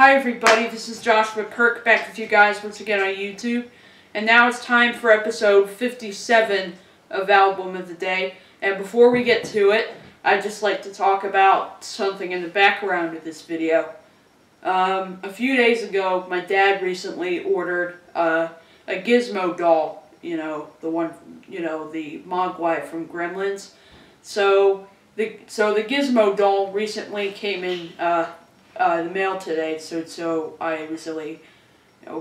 Hi everybody, this is Joshua Kirk back with you guys once again on YouTube. And now it's time for episode 57 of Album of the Day. And before we get to it, I'd just like to talk about something in the background of this video. A few days ago, my dad recently ordered a Gizmo doll. You know, the one, the Mogwai from Gremlins. So the Gizmo doll recently came in the mail today, so I recently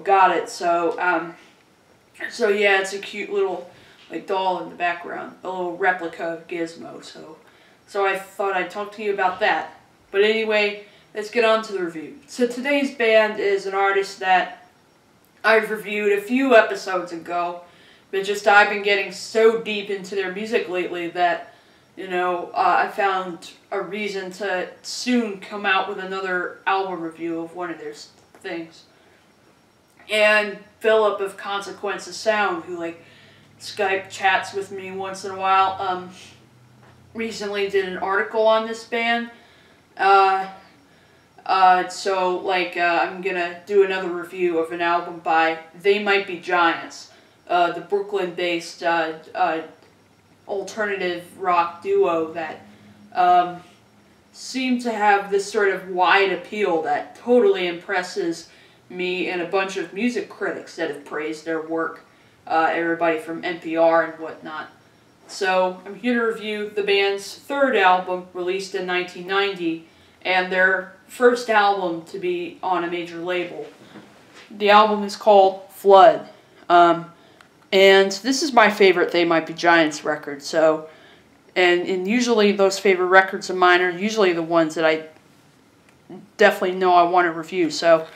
got it. So yeah, it's a cute little doll in the background, a little replica of Gizmo. So I thought I'd talk to you about that. But anyway, let's get on to the review. So today's band is an artist that I've reviewed a few episodes ago, but I've been getting so deep into their music lately that I found a reason to soon come out with another album review of one of their things. And Philip of Consequence of Sound, who Skype chats with me once in a while, recently did an article on this band. I'm gonna do another review of an album by They Might Be Giants, the Brooklyn-based alternative rock duo that seem to have this sort of wide appeal that totally impresses me and a bunch of music critics that have praised their work, everybody from NPR and whatnot. So I'm here to review the band's third album, released in 1990, and their first album to be on a major label. The album is called Flood. And this is my favorite They Might Be Giants record. So, and usually those favorite records of mine are usually the ones that I definitely know I want to review. So,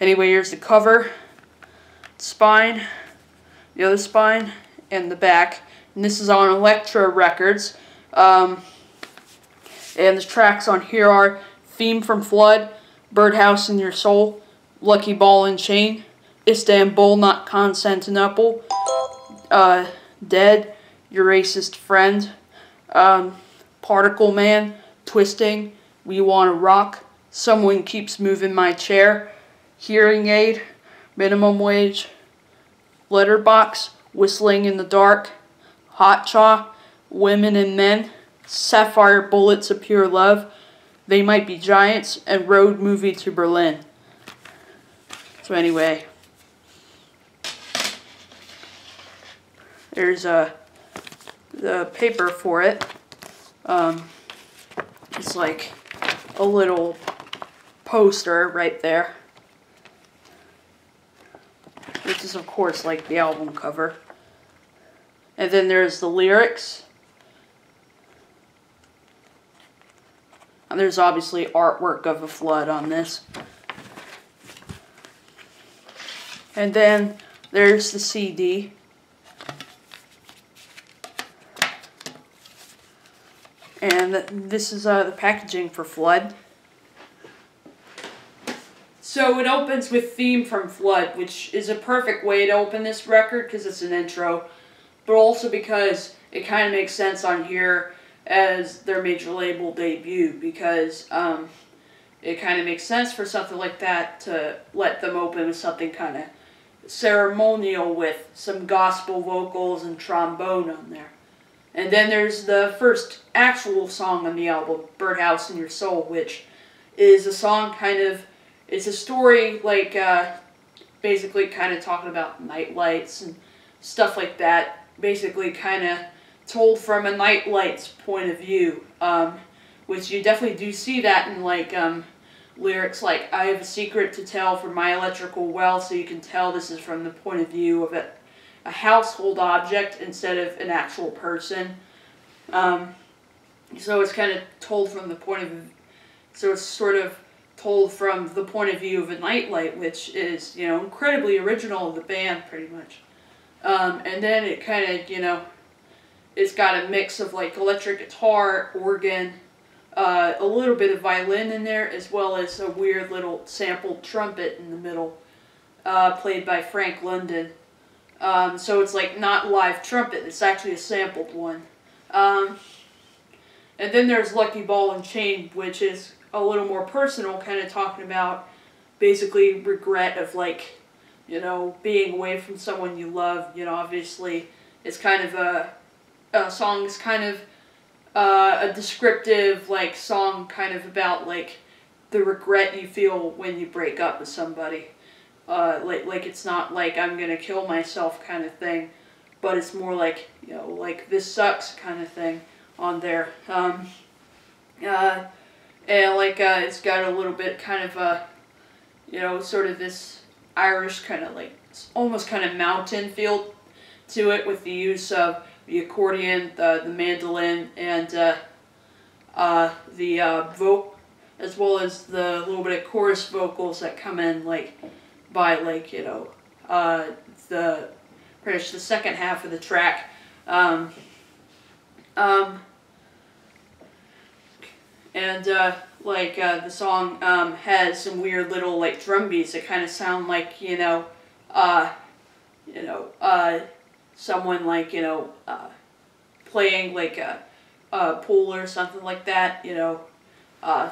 anyway, here's the cover, spine, the other spine, and the back. And this is on Elektra Records. And the tracks on here are Theme from Flood, Birdhouse in Your Soul, Lucky Ball and Chain, Istanbul Not Constantinople, Dead, Your Racist Friend, Particle Man, Twisting, We Wanna Rock, Someone Keeps Moving My Chair, Hearing Aid, Minimum Wage, Letterbox, Whistling in the Dark, Hot Chaw, Women and Men, Sapphire Bullets of Pure Love, They Might Be Giants, and Road Movie to Berlin. So anyway, there's the paper for it. It's like a little poster right there. This is, of course, like the album cover. And then there's the lyrics. And there's obviously artwork of a flood on this. And then there's the CD. And this is the packaging for Flood. So it opens with Theme from Flood, which is a perfect way to open this record because it's an intro, but also because it kind of makes sense on here as their major label debut, because it kind of makes sense for something like that to let them open with something kind of ceremonial with some gospel vocals and trombone on there. And then there's the first actual song on the album, Birdhouse in Your Soul, which is a song it's a story basically kind of talking about night lights and stuff like that, basically kind of told from a night light's point of view, which you definitely do see that in lyrics like, I have a secret to tell from my electrical well, so you can tell this is from the point of view of a household object instead of an actual person. So it's kind of told from the point of, so it's sort of told from the point of view of a nightlight, which is, incredibly original of the band, pretty much. And then it kind of, it's got a mix of electric guitar, organ, a little bit of violin in there, as well as a weird little sampled trumpet in the middle, played by Frank London. So it's not live trumpet, it's actually a sampled one. And then there's Lucky Ball and Chain, which is a little more personal, kind of talking about basically regret of like, you know, being away from someone you love. You know, obviously it's kind of a song is kind of a descriptive like song kind of about like the regret you feel when you break up with somebody. Like it's not like I'm gonna kill myself kind of thing, but it's more like, you know, like this sucks kind of thing on there. And like it's got a little bit kind of you know, sort of this Irish kind of like almost kind of mountain feel to it with the use of the accordion, the mandolin, and the vocal, as well as the little bit of chorus vocals that come in like by like, you know, pretty much the second half of the track. Like the song has some weird little like drum beats that kind of sound like, you know, someone like, you know, playing like a pool or something like that, you know.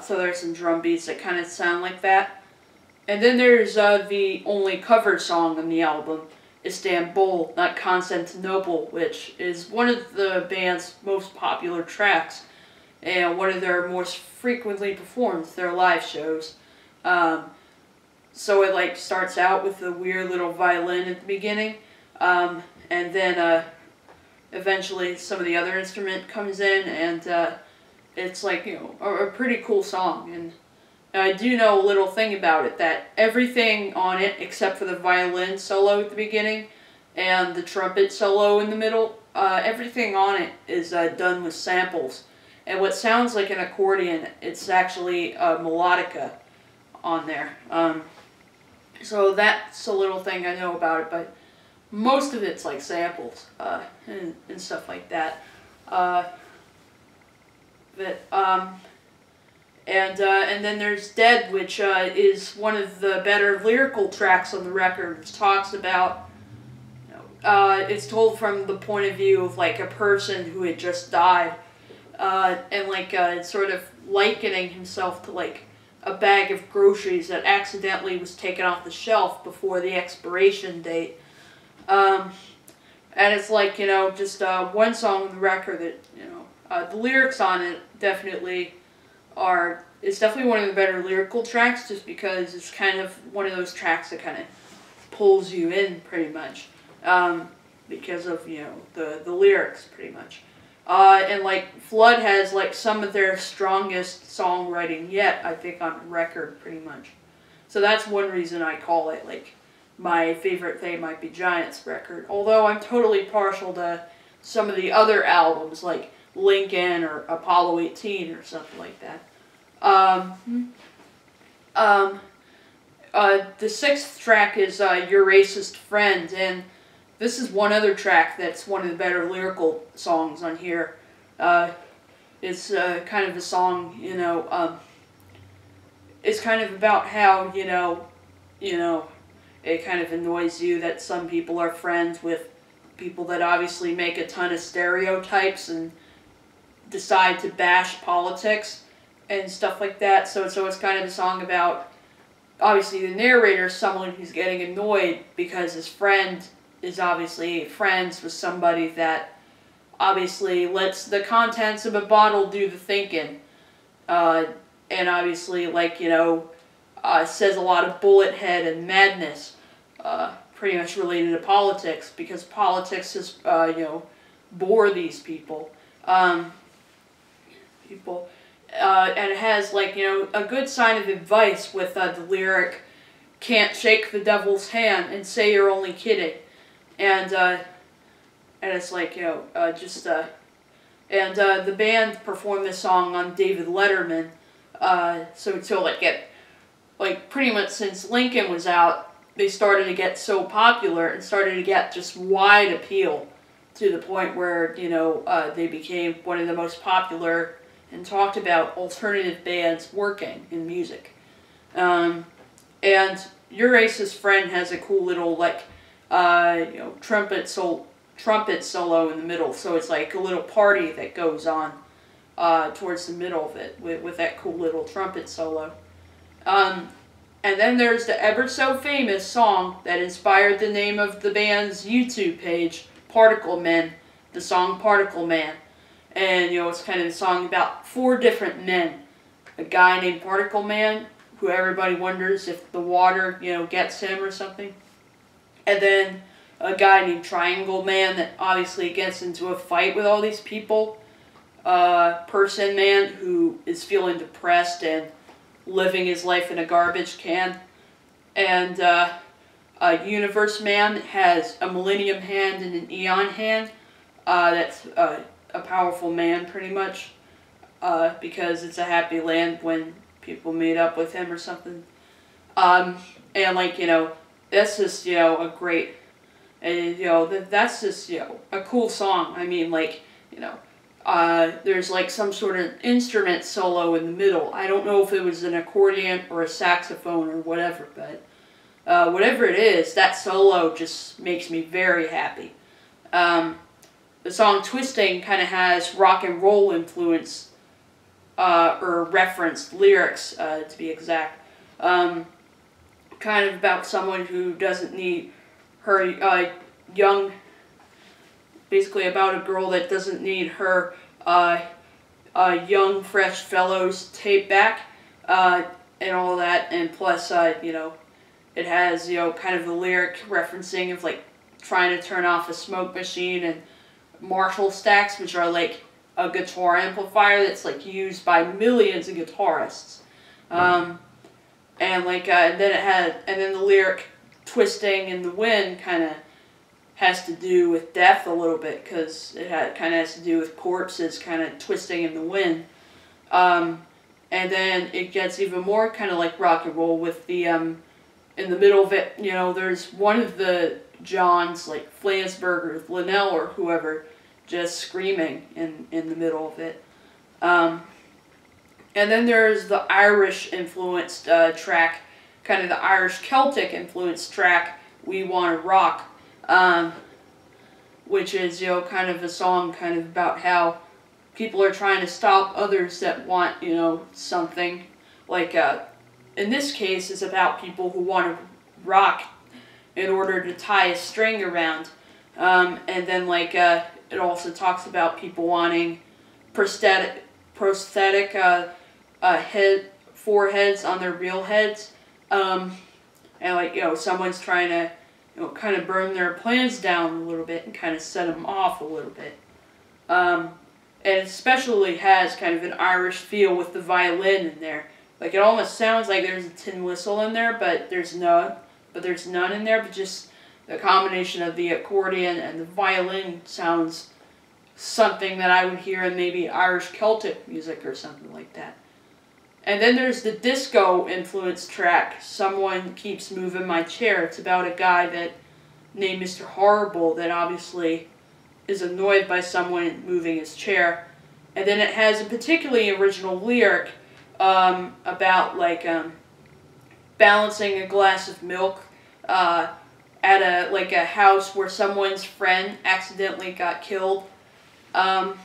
So there's some drum beats that kind of sound like that. And then there's the only cover song on the album, Istanbul, not Constantinople, which is one of the band's most popular tracks and one of their most frequently performed, their live shows. So it like starts out with a weird little violin at the beginning, and then eventually some of the other instrument comes in, and it's like, you know, a pretty cool song. And I do know a little thing about it, that everything on it, except for the violin solo at the beginning and the trumpet solo in the middle, everything on it is done with samples. And what sounds like an accordion, it's actually a melodica on there. So that's a little thing I know about it, but most of it's like samples and stuff like that. And then there's Dead, which is one of the better lyrical tracks on the record, which talks about, you know, it's told from the point of view of like a person who had just died, and like sort of likening himself to like a bag of groceries that accidentally was taken off the shelf before the expiration date. And it's like, you know, just one song on the record that, you know, the lyrics on it definitely it's definitely one of the better lyrical tracks, just because it's kind of one of those tracks that kind of pulls you in pretty much, because of, you know, the lyrics pretty much. And like Flood has like some of their strongest songwriting yet, I think, on record pretty much. So that's one reason I call it like my favorite They Might Be Giants record. Although I'm totally partial to some of the other albums like Lincoln or Apollo 18 or something like that. The sixth track is Your Racist Friend, and this is one other track that's one of the better lyrical songs on here. It's kind of a song, you know, it's kind of about how, you know, it kind of annoys you that some people are friends with people that obviously make a ton of stereotypes and decide to bash politics and stuff like that. So it's kind of a song about, obviously the narrator is someone who's getting annoyed because his friend is obviously friends with somebody that obviously lets the contents of a bottle do the thinking. And obviously, like, you know, says a lot of bullet head and madness, pretty much related to politics, because politics is, you know, bore these people. And it has, like, you know, a good sign of advice with the lyric, "Can't shake the devil's hand and say you're only kidding." And it's like, you know, the band performed this song on David Letterman, so like, pretty much since Lincoln was out, they started to get so popular and started to get just wide appeal to the point where, you know, they became one of the most popular and talked about alternative bands working in music. And Your Racist Friend has a cool little, like, you know, trumpet solo in the middle, so it's like a little party that goes on towards the middle of it with that cool little trumpet solo. And then there's the ever so famous song that inspired the name of the band's YouTube page, Particle Men, the song Particle Man. And, it's kind of a song about 4 different men. A guy named Particle Man, who everybody wonders if the water, gets him or something. And then a guy named Triangle Man that obviously gets into a fight with all these people. Person Man, who is feeling depressed and living his life in a garbage can. And Universe Man has a Millennium Hand and an Eon Hand. That's a powerful man, pretty much. Because it's a happy land when people meet up with him or something. And, that's just, a great... And, that's just, a cool song. I mean, there's some sort of instrument solo in the middle. I don't know if it was an accordion or a saxophone or whatever, but whatever it is, that solo just makes me very happy. The song Twisting kind of has rock and roll influence, or referenced lyrics, to be exact. Kind of about someone who doesn't need her basically about a girl that doesn't need her young, fresh fellows tape back, and all that, and plus, it has, kind of the lyric referencing of, trying to turn off a smoke machine, and Marshall stacks, which are, a guitar amplifier that's, used by millions of guitarists. And then the lyric Twisting in the Wind kind of has to do with death a little bit, because it kind of has to do with corpses kind of twisting in the wind. And then it gets even more kind of like rock and roll with the, in the middle of it, there's one of the Johns, like Flansburgh or Linnell or whoever, just screaming in the middle of it. And then there's the Irish-influenced track, kind of the Irish Celtic-influenced track, We Wanna Rock, which is, kind of a song kind of about how people are trying to stop others that want, something. In this case, it's about people who want to rock in order to tie a string around. And then, it also talks about people wanting prosthetic foreheads on their real heads. And, someone's trying to, kind of burn their plans down a little bit and kind of set them off a little bit. And it especially has kind of an Irish feel with the violin in there. It almost sounds like there's a tin whistle in there, but there's none in there, but just the combination of the accordion and the violin sounds something that I would hear in maybe Irish Celtic music or something like that. And then there's the disco-influenced track, Someone Keeps Moving My Chair. It's about a guy named Mr. Horrible that obviously is annoyed by someone moving his chair. And then it has a particularly original lyric about, balancing a glass of milk at a house where someone's friend accidentally got killed. And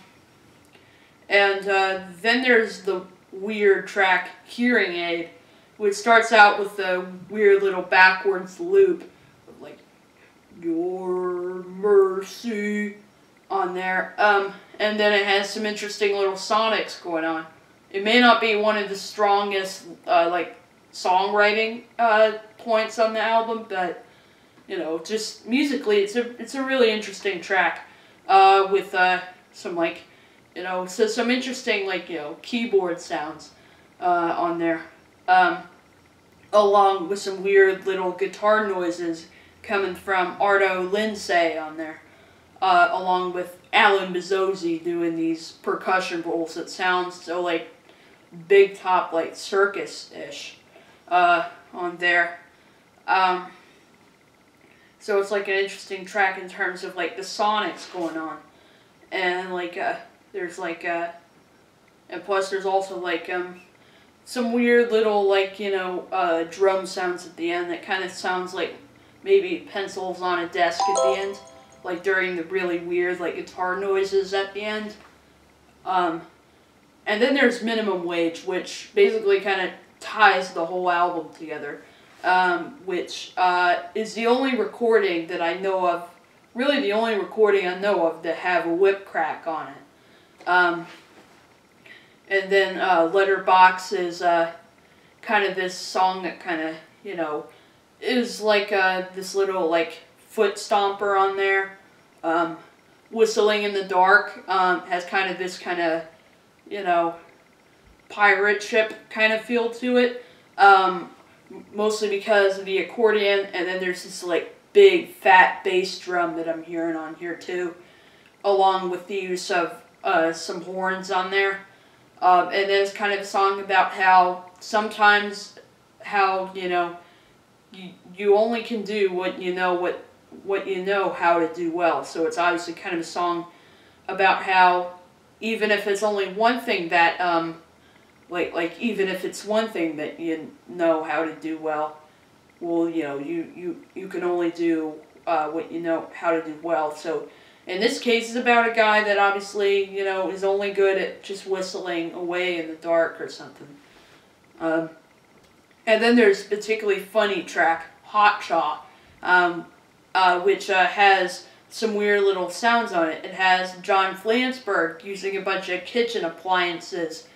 then there's the weird track Hearing Aid, which starts out with a weird little backwards loop of Your Mercy on there. And then it has some interesting little sonics going on. It may not be one of the strongest songwriting points on the album, but just musically it's a really interesting track with some some interesting, keyboard sounds on there, along with some weird little guitar noises coming from Arto Lindsay on there, along with Alan Bezzosi doing these percussion rolls that sound so, big top, circus-ish, on there. So it's, an interesting track in terms of, the sonics going on. And, there's and plus there's also some weird little drum sounds at the end that kind of sounds like maybe pencils on a desk at the end, during the really weird guitar noises at the end. And then there's Minimum Wage, which basically kind of ties the whole album together, which is the only recording that I know of, really the only recording I know of that have a whip crack on it. And then Letterbox is kind of this song that kind of, you know, is like this little like foot stomper on there. Whistling in the Dark has kind of this kind of, you know, pirate ship kind of feel to it. Mostly because of the accordion, and then there's this like big fat bass drum that I'm hearing on here too, along with the use of some horns on there. And then it's kind of a song about how sometimes how, you know, you only can do what you know how to do well. So it's obviously kind of a song about how even if it's only one thing that like even if it's one thing that you know how to do well, well, you know, you can only do what you know how to do well. So in this case, it's about a guy that obviously, you know, is only good at just whistling away in the dark or something. And then there's a particularly funny track, Hot Chaw, which has some weird little sounds on it. It has John Flansburgh using a bunch of kitchen appliances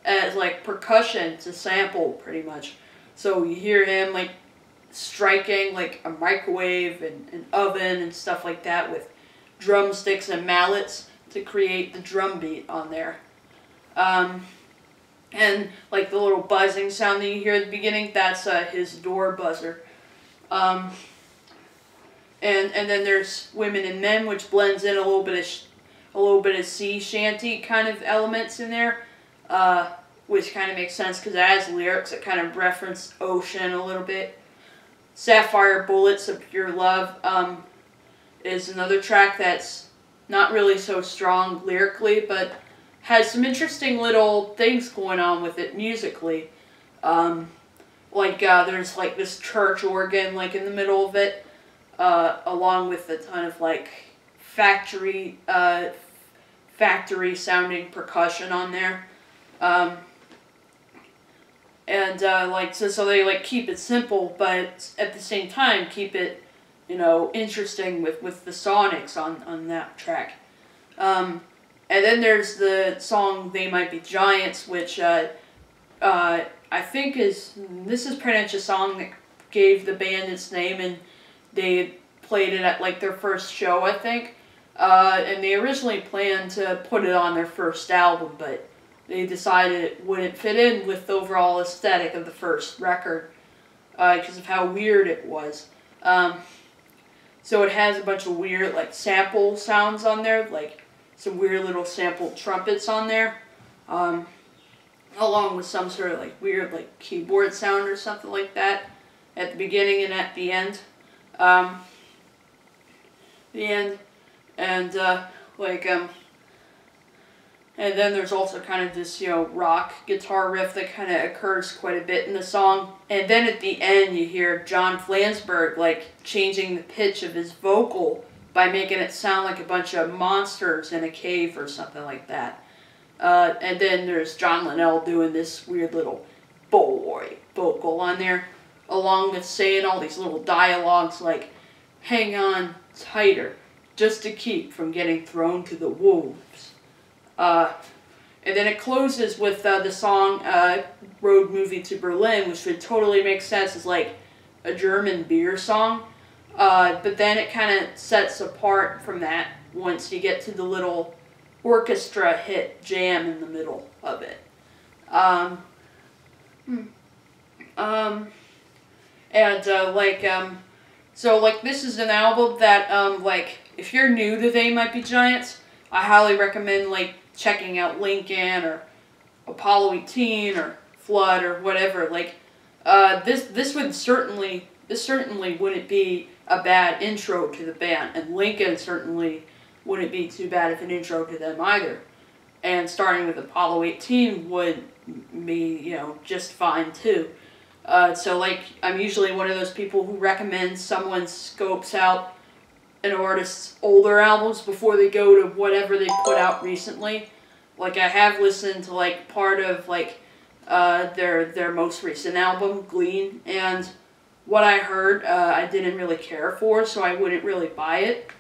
as like percussion to sample, pretty much. So you hear him like striking like a microwave and an oven and stuff like that with drumsticks and mallets to create the drum beat on there. And like the little buzzing sound that you hear at the beginning, that's his door buzzer. And then there's Women and Men, which blends in a little bit of sea shanty kind of elements in there, which kind of makes sense because it has lyrics that kind of reference ocean a little bit. Sapphire Bullets of Pure Love is another track that's not really so strong lyrically, but has some interesting little things going on with it musically. There's like this church organ like in the middle of it, along with a ton of like factory sounding percussion on there. So they like keep it simple, but at the same time keep it, you know, interesting with the sonics on that track. And then there's the song They Might Be Giants, which I think this is pretty much a song that gave the band its name, and they played it at like their first show, I think. And they originally planned to put it on their first album, but they decided it wouldn't fit in with the overall aesthetic of the first record because of how weird it was. So it has a bunch of weird like sample sounds on there, like some weird little sampled trumpets on there, along with some sort of like weird like keyboard sound or something like that at the beginning and at the end. And then there's also kind of this, you know, rock guitar riff that kind of occurs quite a bit in the song. And then at the end you hear John Flansburgh like changing the pitch of his vocal by making it sound like a bunch of monsters in a cave or something like that. And then there's John Linnell doing this weird little boy vocal on there, along with saying all these little dialogues like, hang on tighter, just to keep from getting thrown to the wolves. And then it closes with the song Road Movie to Berlin, which would totally make sense as like a German beer song. But then it kind of sets apart from that once you get to the little orchestra hit jam in the middle of it. So this is an album that if you're new to They Might Be Giants, I highly recommend like checking out Lincoln or Apollo 18 or Flood or whatever. Like this certainly wouldn't be a bad intro to the band, and Lincoln certainly wouldn't be too bad of an intro to them either. And starting with Apollo 18 would be, you know, just fine too. So like, I'm usually one of those people who recommends someone scopes out an artist's older albums before they go to whatever they put out recently. Like I have listened to like part of like their most recent album, Glean, and what I heard, I didn't really care for, so I wouldn't really buy it.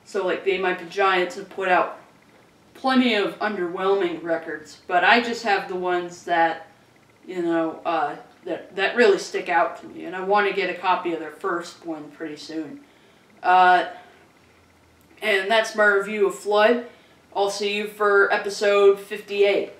So, like, They Might Be Giants have put out plenty of underwhelming records, but I just have the ones that, that really stick out to me, and I want to get a copy of their first one pretty soon. And that's my review of Flood. I'll see you for episode 58.